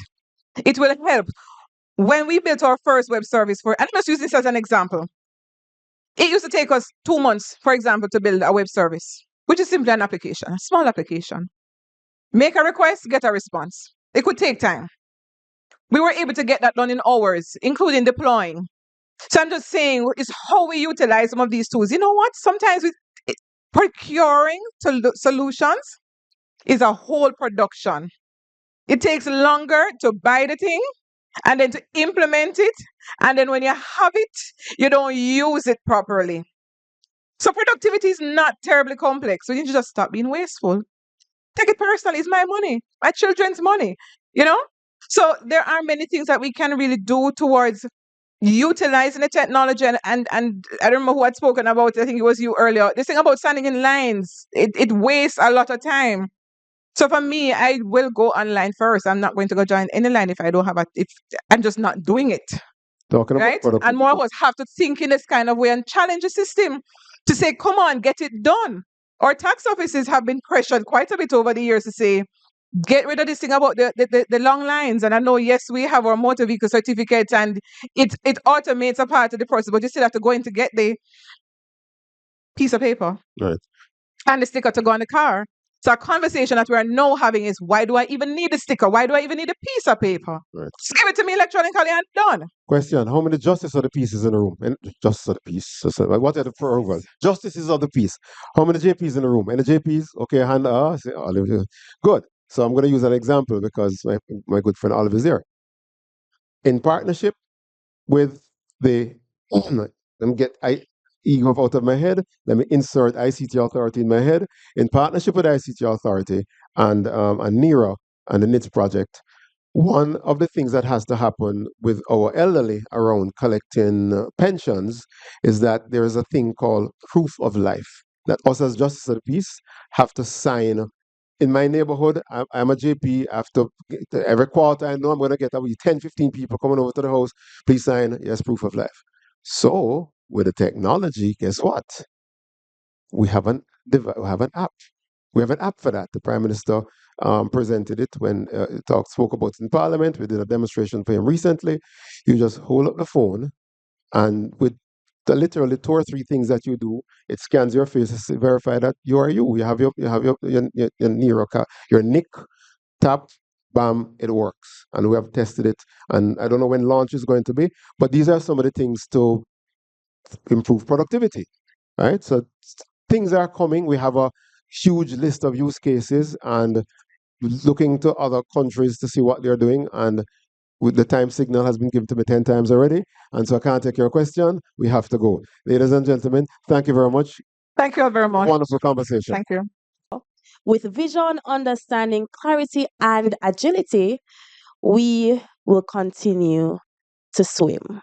It will help. When we built our first web service and let's use this as an example. It used to take us 2 months, for example, to build a web service, which is simply an application, a small application. Make a request, get a response. It could take time. We were able to get that done in hours, including deploying. So I'm just saying, it's how we utilize some of these tools. You know what? Sometimes procuring solutions is a whole production. It takes longer to buy the thing and then to implement it. And then when you have it, you don't use it properly. So productivity is not terribly complex. So you need to just stop being wasteful. Take it personally. It's my money, my children's money, So there are many things that we can really do towards utilizing the technology. And I don't remember who had spoken about it. I think it was you earlier. This thing about standing in lines, it wastes a lot of time. So for me, I will go online first. I'm not going to go join any line if I don't have if I'm just not doing it. Talking right? about And more of us have to think in this kind of way and challenge the system to say, come on, get it done. Our tax offices have been pressured quite a bit over the years to say, get rid of this thing about the long lines. And I know, yes, we have our motor vehicle certificates and it automates a part of the process, but you still have to go in to get the piece of paper right. and the sticker to go on the car. So a conversation that we are now having is, why do I even need a sticker? Why do I even need a piece of paper? Right. Just give it to me electronically and done. Question: how many justices of the pieces in the room? And justice of the piece. So, what are the program? Justices of the peace. How many JPs in the room? Any JPs? Okay, hand. Good. So I'm going to use an example because my good friend Olive is there. In partnership with the, let me get ego out of my head. Let me insert ICT Authority in my head. In partnership with ICT Authority and NIRA and the NIDS project, one of the things that has to happen with our elderly around collecting pensions is that there is a thing called proof of life that us as justice of the peace have to sign. In my neighborhood, I'm a JP. After every quarter, I know I'm going to get about 10, 15 people coming over to the house. Please sign, yes, proof of life. So with the technology, guess what? We have an app. We have an app for that. The Prime Minister presented it when he spoke about it in Parliament. We did a demonstration for him recently. You just hold up the phone, and with the literally 2 or 3 things that you do, it scans your face to verify that you are you. You have your NIRA card, your NIC, tap, bam, it works. And we have tested it. And I don't know when launch is going to be, but these are some of the things to improve productivity, right? So things are coming. We have a huge list of use cases and looking to other countries to see what they're doing. And with the time signal has been given to me 10 times already. And so I can't take your question. We have to go. Ladies and gentlemen, thank you very much. Thank you all very much. Wonderful conversation. Thank you. With vision, understanding, clarity, and agility, we will continue to swim.